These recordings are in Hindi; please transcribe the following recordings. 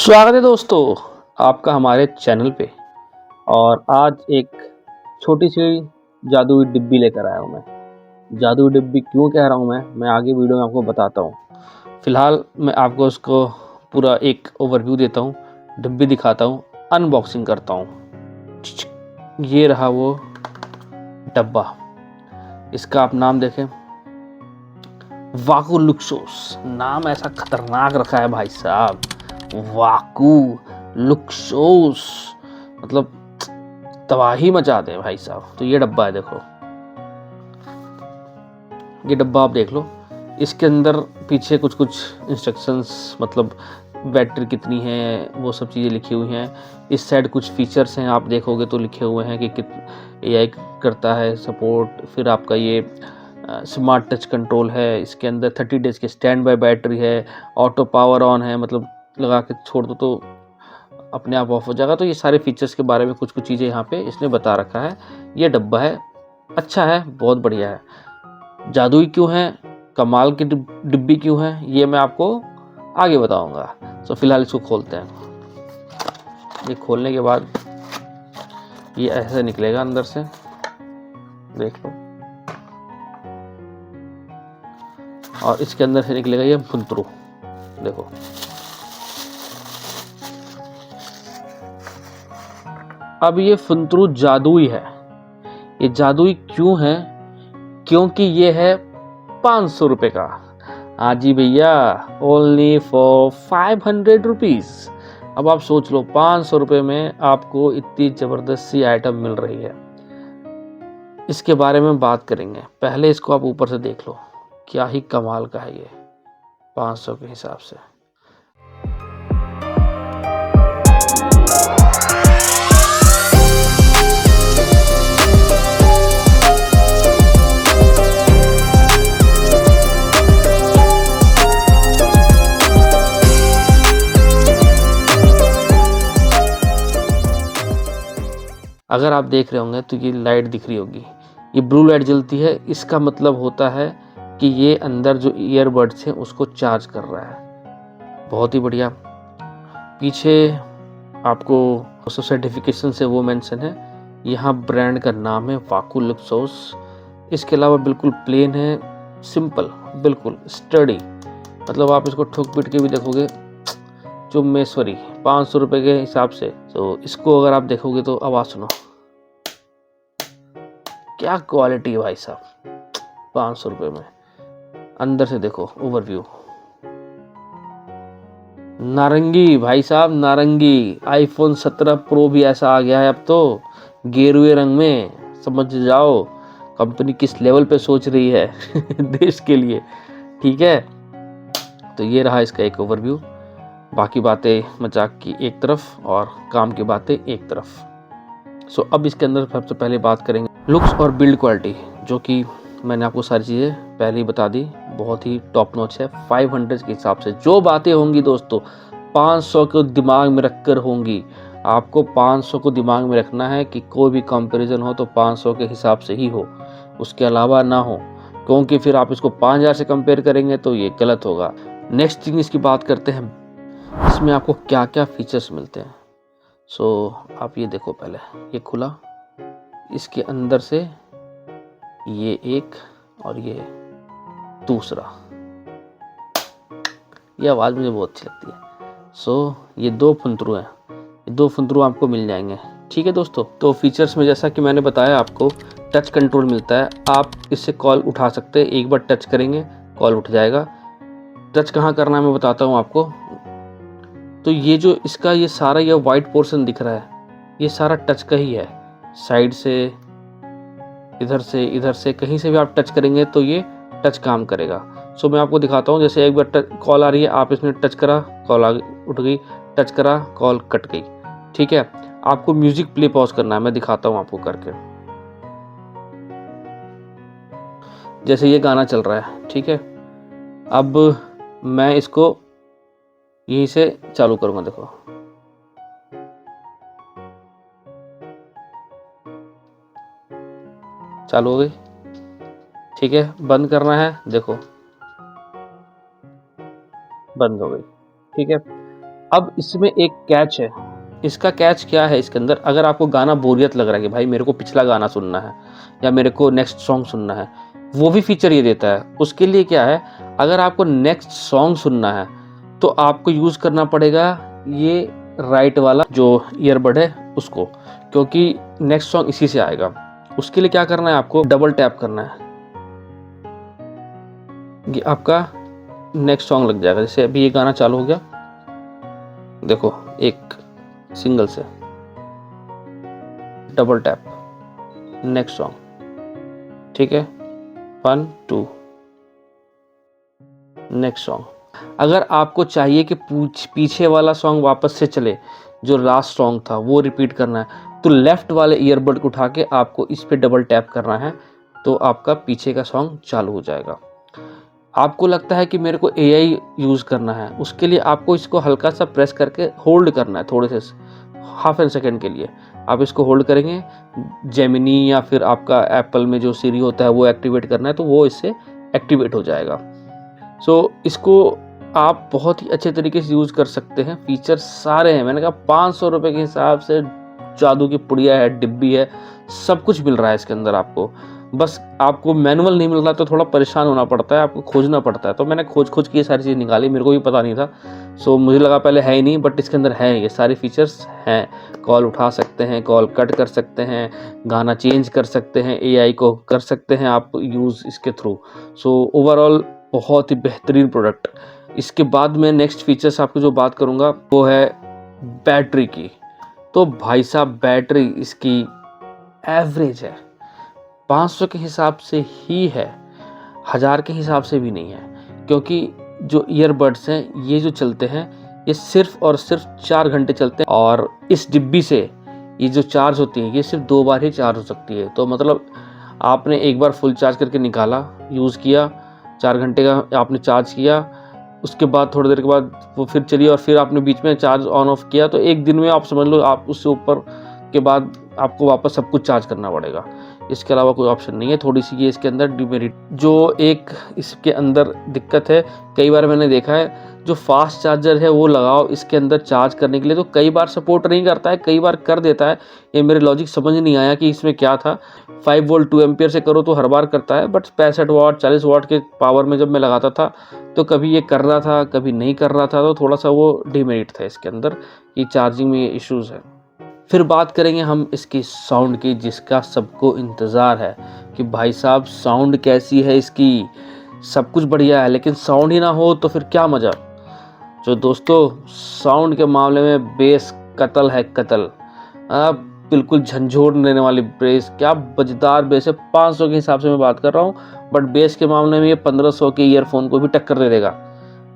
स्वागत है दोस्तों आपका हमारे चैनल पे। और आज एक छोटी सी जादुई डिब्बी लेकर आया हूँ मैं। जादुई डिब्बी क्यों कह रहा हूँ मैं आगे वीडियो में आपको बताता हूँ। फिलहाल मैं आपको उसको पूरा एक ओवरव्यू देता हूँ, डिब्बी दिखाता हूँ, अनबॉक्सिंग करता हूँ। ये रहा वो डब्बा, इसका आप नाम देखें, वाकू लुक्सोस। नाम ऐसा खतरनाक रखा है भाई साहब, वाकू लुक्सोस, मतलब तबाही मचा दे भाई साहब। तो ये डब्बा है, देखो ये डब्बा आप देख लो। इसके अंदर पीछे कुछ कुछ इंस्ट्रक्शंस, मतलब बैटरी कितनी है वो सब चीज़ें लिखी हुई हैं। इस साइड कुछ फीचर्स हैं, आप देखोगे तो लिखे हुए हैं कि AI करता है सपोर्ट। फिर आपका ये स्मार्ट टच कंट्रोल है, इसके अंदर 30 डेज की स्टैंड बाय बैटरी है, ऑटो पावर ऑन है, मतलब लगा के छोड़ दो तो अपने आप ऑफ हो जाएगा। तो ये सारे फीचर्स के बारे में कुछ कुछ चीज़ें यहाँ पे इसने बता रखा है। ये डब्बा है, अच्छा है, बहुत बढ़िया है। जादुई क्यों है, कमाल की डिब्बी क्यों है, ये मैं आपको आगे बताऊंगा। तो फिलहाल इसको खोलते हैं। ये खोलने के बाद ये ऐसे निकलेगा अंदर से, देख लो। और इसके अंदर से निकलेगा ये फुंतरू, देखो। अब ये फुंतरू जादुई है। ये जादुई क्यों है? क्योंकि ये है 500 रुपए का। हाँ जी भैया, ओनली फॉर 500 रुपीज। अब आप सोच लो, 500 रुपए में आपको इतनी जबरदस्त सी आइटम मिल रही है। इसके बारे में बात करेंगे। पहले इसको आप ऊपर से देख लो, क्या ही कमाल का है ये 500 के हिसाब से। अगर आप देख रहे होंगे तो ये लाइट दिख रही होगी, ये ब्लू लाइट जलती है। इसका मतलब होता है कि ये अंदर जो ईयरबड्स हैं उसको चार्ज कर रहा है। बहुत ही बढ़िया। पीछे आपको सर्टिफिकेशन से वो मेंशन है, यहाँ ब्रांड का नाम है वाकू लुक्सोस। इसके अलावा बिल्कुल प्लेन है, सिंपल, बिल्कुल स्टडी। मतलब आप इसको ठोक पीट के भी देखोगे चुम्मेश्वरी 500 रुपए के हिसाब से। तो इसको अगर आप देखोगे तो आवाज सुनो, क्या क्वालिटी है भाई साहब 500 रुपए में। अंदर से देखो ओवरव्यू, नारंगी भाई साहब, नारंगी। आईफोन 17 प्रो भी ऐसा आ गया है अब तो, गेरुए रंग में। समझ जाओ कंपनी किस लेवल पे सोच रही है देश के लिए, ठीक है। तो ये रहा इसका एक ओवरव्यू। बाकी बातें मजाक की एक तरफ और काम की बातें एक तरफ। सो अब इसके अंदर सबसे पहले बात करेंगे लुक्स और बिल्ड क्वालिटी, जो कि मैंने आपको सारी चीज़ें पहले ही बता दी, बहुत ही टॉप नॉच है। 500 के हिसाब से जो बातें होंगी दोस्तों, 500 को दिमाग में रखकर होंगी। आपको 500 को दिमाग में रखना है कि कोई भी कंपैरिजन हो तो 500 के हिसाब से ही हो, उसके अलावा ना हो। क्योंकि फिर आप इसको 5000 से कंपेयर करेंगे तो ये गलत होगा। नेक्स्ट थिंग इसकी बात करते हैं, इसमें आपको क्या क्या फीचर्स मिलते हैं। आप ये देखो, पहले ये खुला, इसके अंदर से ये एक और ये दूसरा, ये आवाज़ मुझे बहुत अच्छी लगती है। ये 2 फुंतरू हैं, ये 2 फुंतरू आपको मिल जाएंगे, ठीक है दोस्तों। तो फीचर्स में जैसा कि मैंने बताया आपको, टच कंट्रोल मिलता है। आप इससे कॉल उठा सकते हैं, एक बार टच करेंगे कॉल उठ जाएगा। टच कहाँ करना है मैं बताता हूँ आपको। तो ये जो इसका ये सारा ये वाइट पोर्शन दिख रहा है, ये सारा टच का ही है। साइड से, इधर से कहीं से भी आप टच करेंगे तो ये टच काम करेगा। मैं आपको दिखाता हूँ। जैसे एक बार कॉल आ रही है, आप इसमें टच करा, कॉल उठ गई, टच करा, कॉल कट गई, ठीक है। आपको म्यूजिक प्ले पॉज करना है, मैं दिखाता हूँ आपको करके। जैसे ये गाना चल रहा है, ठीक है। अब मैं इसको यहीं से चालू करूंगा, देखो चालू हो गई, ठीक है। बंद करना है, देखो बंद हो गई, ठीक है। अब इसमें एक कैच है। इसका कैच क्या है इसके अंदर, अगर आपको गाना बोरियत लग रहा है कि भाई मेरे को पिछला गाना सुनना है या मेरे को नेक्स्ट सॉन्ग सुनना है, वो भी फीचर ये देता है। उसके लिए क्या है, अगर आपको नेक्स्ट सॉन्ग सुनना है तो आपको यूज़ करना पड़ेगा ये राइट वाला जो ईयरबड है उसको, क्योंकि नेक्स्ट सॉन्ग इसी से आएगा। उसके लिए क्या करना है, आपको डबल टैप करना है, ये आपका नेक्स्ट सॉन्ग लग जाएगा। जैसे अभी ये गाना चालू हो गया, देखो एक सिंगल से डबल टैप, नेक्स्ट सॉन्ग, ठीक है, 1 2 नेक्स्ट सॉन्ग। अगर आपको चाहिए कि पीछे वाला सॉन्ग वापस से चले, जो लास्ट सॉन्ग था वो रिपीट करना है, तो लेफ्ट वाले ईयरबड को उठा के आपको इस पे डबल टैप करना है, तो आपका पीछे का सॉन्ग चालू हो जाएगा। आपको लगता है कि मेरे को एआई यूज़ करना है, उसके लिए आपको इसको हल्का सा प्रेस करके होल्ड करना है, थोड़े से हाफ एन सेकेंड के लिए आप इसको होल्ड करेंगे। जेमिनी या फिर आपका एप्पल में जो सीरी होता है वो एक्टिवेट करना है, तो वो इससे एक्टिवेट हो जाएगा। सो इसको आप बहुत ही अच्छे तरीके से यूज़ कर सकते हैं। फीचर सारे हैं, मैंने कहा 500 रुपये के हिसाब से जादू की पुड़िया है, डिब्बी है, सब कुछ मिल रहा है इसके अंदर आपको। बस आपको मैनुअल नहीं मिल रहा तो थोड़ा परेशान होना पड़ता है, आपको खोजना पड़ता है। तो मैंने खोज के ये सारी चीज़ निकाली, मेरे को भी पता नहीं था। सो मुझे लगा पहले है ही नहीं, बट इसके अंदर है, ये सारे फीचर्स हैं। कॉल उठा सकते हैं, कॉल कट कर सकते हैं, गाना चेंज कर सकते हैं, एआई को कर सकते हैं आप यूज़ इसके थ्रू। सो ओवरऑल बहुत ही बेहतरीन प्रोडक्ट। इसके बाद मैं नेक्स्ट फीचर्स आपको जो बात करूँगा वो है बैटरी की। तो भाई साहब बैटरी इसकी एवरेज है, 500 के हिसाब से ही है, 1000 के हिसाब से भी नहीं है। क्योंकि जो ईयरबड्स हैं ये जो चलते हैं ये सिर्फ और सिर्फ 4 घंटे चलते हैं, और इस डिब्बी से ये जो चार्ज होती है ये सिर्फ 2 बार ही चार्ज हो सकती है। तो मतलब आपने एक बार फुल चार्ज करके निकाला, यूज़ किया, 4 घंटे का आपने चार्ज किया, उसके बाद थोड़ी देर के बाद वो फिर चली और फिर आपने बीच में चार्ज ऑन ऑफ किया, तो एक दिन में आप समझ लो आप उससे ऊपर के बाद आपको वापस सब कुछ चार्ज करना पड़ेगा। इसके अलावा कोई ऑप्शन नहीं है। थोड़ी सी ये इसके अंदर डिमेरिट, जो एक इसके अंदर दिक्कत है, कई बार मैंने देखा है जो फास्ट चार्जर है वो लगाओ इसके अंदर चार्ज करने के लिए, तो कई बार सपोर्ट नहीं करता है, कई बार कर देता है। ये मेरे लॉजिक समझ नहीं आया कि इसमें क्या था। 5 वोल्ट 2 एम्पियर से करो तो हर बार करता है, बट 65 वाट 40 वाट के पावर में जब मैं लगाता था तो कभी ये कर रहा था कभी नहीं कर रहा था, तो थोड़ा सा वो डिमेरिट था इसके अंदर, कि चार्जिंग में ये इश्यूज़ है। फिर बात करेंगे हम इसकी साउंड की, जिसका सबको इंतज़ार है कि भाई साहब साउंड कैसी है इसकी। सब कुछ बढ़िया है लेकिन साउंड ही ना हो तो फिर क्या मज़ा। जो दोस्तों साउंड के मामले में बेस कतल है, कतल। बिल्कुल झंझोड़ देने वाली बेस, क्या मजेदार बेस है। 500 के हिसाब से मैं बात कर रहा हूँ, बट बेस के मामले में ये 1500 के ईयरफोन को भी टक्कर दे देगा।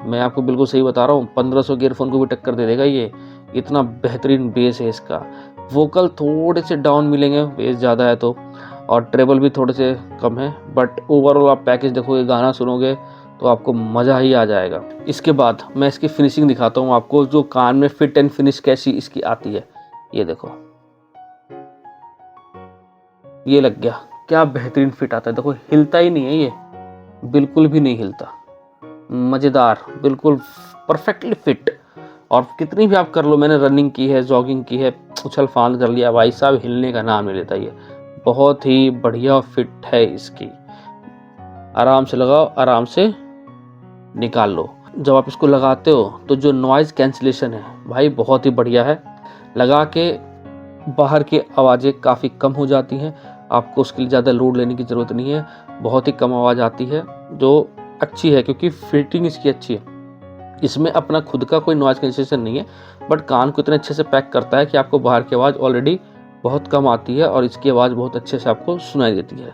मैं आपको बिल्कुल सही बता रहा हूँ, 1500 के ईयरफोन को भी टक्कर दे देगा ये, इतना बेहतरीन बेस है इसका। वोकल थोड़े से डाउन मिलेंगे, बेस ज़्यादा है तो, और ट्रेबल भी थोड़े से कम है, बट ओवरऑल आप पैकेज देखोगे, गाना सुनोगे तो आपको मज़ा ही आ जाएगा। इसके बाद मैं इसकी फिनिशिंग दिखाता हूँ आपको, जो कान में फिट एंड फिनिश कैसी इसकी आती है। ये देखो, ये लग गया, क्या बेहतरीन फिट आता है। देखो हिलता ही नहीं है ये, बिल्कुल भी नहीं हिलता, मज़ेदार, बिल्कुल परफेक्टली फिट। और कितनी भी आप कर लो, मैंने रनिंग की है, जॉगिंग की है, उछल फांद कर लिया, भाई साहब हिलने का नाम नहीं लेता ये। बहुत ही बढ़िया फिट है इसकी, आराम से लगाओ, आराम से निकाल लो। जब आप इसको लगाते हो तो जो नॉइज़ कैंसिलेशन है भाई बहुत ही बढ़िया है। लगा के बाहर की आवाज़ें काफ़ी कम हो जाती हैं, आपको उसके लिए ज़्यादा लोड लेने की ज़रूरत नहीं है, बहुत ही कम आवाज़ आती है, जो अच्छी है क्योंकि फिटिंग इसकी अच्छी है। इसमें अपना खुद का कोई नॉइज़ कैंसिलेशन नहीं है, बट कान को इतने अच्छे से पैक करता है कि आपको बाहर की आवाज़ ऑलरेडी बहुत कम आती है और इसकी आवाज़ बहुत अच्छे से आपको सुनाई देती है।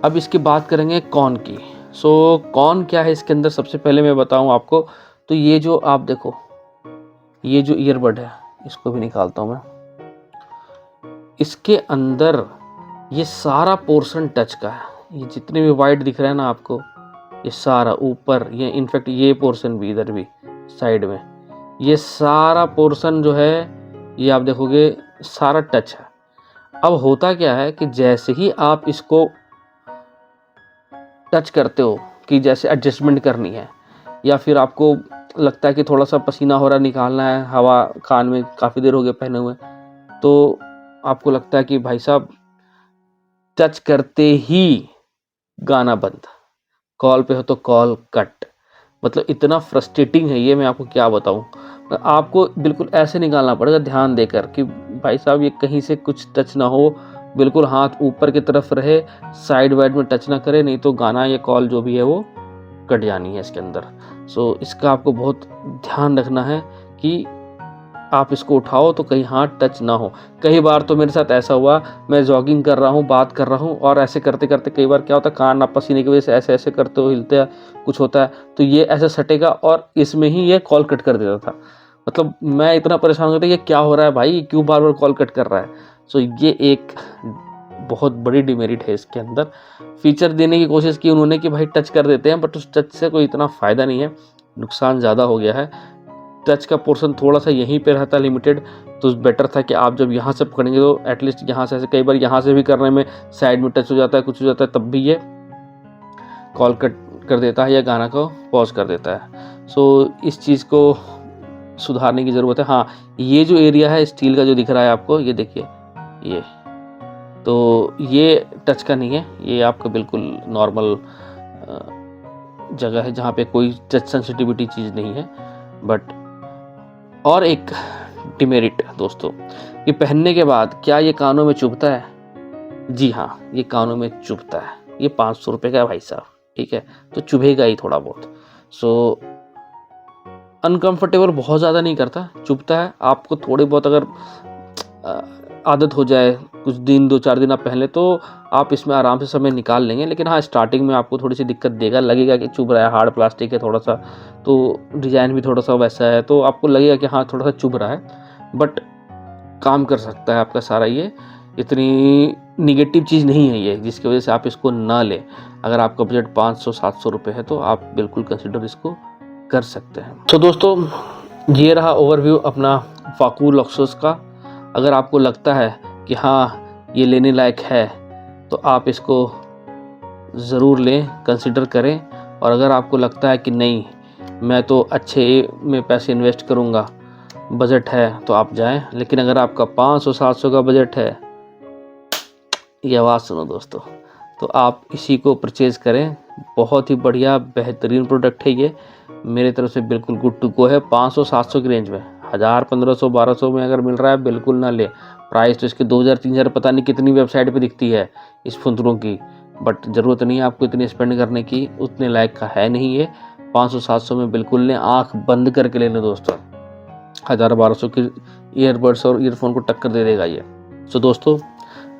अब इसकी बात करेंगे कॉन की। कॉन क्या है इसके अंदर, सबसे पहले मैं बताऊं आपको, तो ये जो आप देखो, ये जो ईयरबड है, इसको भी निकालता हूं मैं। इसके अंदर ये सारा पोर्शन टच का है, ये जितने भी वाइट दिख रहे हैं ना आपको, ये सारा ऊपर, ये इनफैक्ट ये पोर्शन भी, इधर भी साइड में, ये सारा पोर्शन जो है ये आप देखोगे सारा टच है। अब होता क्या है कि जैसे ही आप इसको टच करते हो, कि जैसे एडजस्टमेंट करनी है, या फिर आपको लगता है कि थोड़ा सा पसीना हो रहा है, निकालना है, हवा कान में काफ़ी देर हो गया पहने हुए, तो आपको लगता है कि भाई साहब टच करते ही गाना बंद, कॉल पे हो तो कॉल कट। मतलब इतना फ्रस्ट्रेटिंग है ये, मैं आपको क्या बताऊं। आपको बिल्कुल ऐसे निकालना पड़ेगा ध्यान देकर कि भाई साहब ये कहीं से कुछ टच ना हो, बिल्कुल हाथ ऊपर की तरफ रहे, साइड वाइड में टच ना करे, नहीं तो गाना या कॉल जो भी है वो कट जानी है इसके अंदर। सो इसका आपको बहुत ध्यान रखना है कि आप इसको उठाओ तो कहीं हाथ टच ना हो। कई बार तो मेरे साथ ऐसा हुआ, मैं जॉगिंग कर रहा हूँ, बात कर रहा हूँ, और ऐसे करते करते कई बार क्या होता है, कान आप पसीने की वजह से ऐसे ऐसे करते हो, हिलते हैं, कुछ होता है, तो ये ऐसे सटेगा और इसमें ही ये कॉल कट कर देता था। मतलब मैं इतना परेशान हो गया था, ये क्या हो रहा है भाई, क्यों बार बार कॉल कट कर रहा है। सो ये एक बहुत बड़ी डिमेरिट है इसके अंदर। फीचर देने की कोशिश की उन्होंने कि भाई टच कर देते हैं, बट उस टच से कोई इतना फ़ायदा नहीं है, नुकसान ज़्यादा हो गया है। टच का पोर्शन थोड़ा सा यहीं पे रहता लिमिटेड, तो बेटर था कि आप जब यहाँ से पकड़ेंगे तो एटलीस्ट यहाँ से, ऐसे कई बार यहाँ से भी करने में साइड में टच हो जाता है, कुछ हो जाता है, तब भी ये कॉल कट कर देता है या गाना को पॉज कर देता है। सो इस चीज़ को सुधारने की ज़रूरत है। हाँ, ये जो एरिया है स्टील का जो दिख रहा है आपको, ये देखिए, ये तो ये टच का नहीं है, ये आपका बिल्कुल नॉर्मल जगह है जहाँ पे कोई टच सेंसिटिविटी चीज़ नहीं है। बट और एक डिमेरिट दोस्तों, ये पहनने के बाद क्या ये कानों में चुभता है? जी हाँ, ये कानों में चुभता है। ये 500 रुपये का है भाई साहब, ठीक है, तो चुभेगा ही थोड़ा बहुत। सो अनकंफर्टेबल बहुत ज़्यादा नहीं करता, चुभता है। आपको थोड़ी बहुत अगर आदत हो जाए, कुछ दिन 2-4 दिन आप पहन लें, तो आप इसमें आराम से समय निकाल लेंगे। लेकिन हाँ, स्टार्टिंग में आपको थोड़ी सी दिक्कत देगा, लगेगा कि चुभ रहा है, हार्ड प्लास्टिक है थोड़ा सा, तो डिज़ाइन भी थोड़ा सा वैसा है, तो आपको लगेगा कि हाँ थोड़ा सा चुभ रहा है, बट काम कर सकता है आपका सारा ये। इतनी निगेटिव चीज़ नहीं है ये जिसकी वजह से आप इसको ना लें। अगर आपका बजट 500-700 रुपये है तो आप बिल्कुल कंसिडर इसको कर सकते हैं। तो दोस्तों, ये रहा ओवरव्यू अपना फाकू लक्सस का। अगर आपको लगता है कि हाँ ये लेने लायक है तो आप इसको ज़रूर लें, कंसिडर करें। और अगर आपको लगता है कि नहीं, मैं तो अच्छे में पैसे इन्वेस्ट करूँगा, बजट है, तो आप जाएं। लेकिन अगर आपका 500-700 का बजट है, ये आवाज़ सुनो दोस्तों, तो आप इसी को परचेज़ करें। बहुत ही बढ़िया बेहतरीन प्रोडक्ट है ये, मेरे तरफ से बिल्कुल गुड टू गो है। 500-700 की रेंज में, 1000, 1500-1200 में अगर मिल रहा है, बिल्कुल ना ले। प्राइस तो इसके 2000-3000 पता नहीं कितनी वेबसाइट पे दिखती है इस फुंदरों की, बट ज़रूरत नहीं है आपको इतनी स्पेंड करने की, उतने लायक का है नहीं ये। 500-700 में बिल्कुल लें, आँख बंद करके ले लें दोस्तों। 1000-1200 की ईयरबड्स और ईयरफोन को टक्कर दे देगा ये। सो दोस्तों,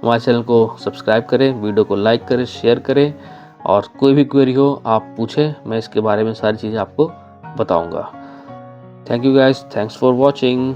हमारे चैनल को सब्सक्राइब करें, वीडियो को लाइक करें, शेयर करें, और कोई भी क्वेरी हो आप पूछें, मैं इसके बारे में सारी चीज़ें आपको बताऊंगा। Thank you guys, thanks for watching.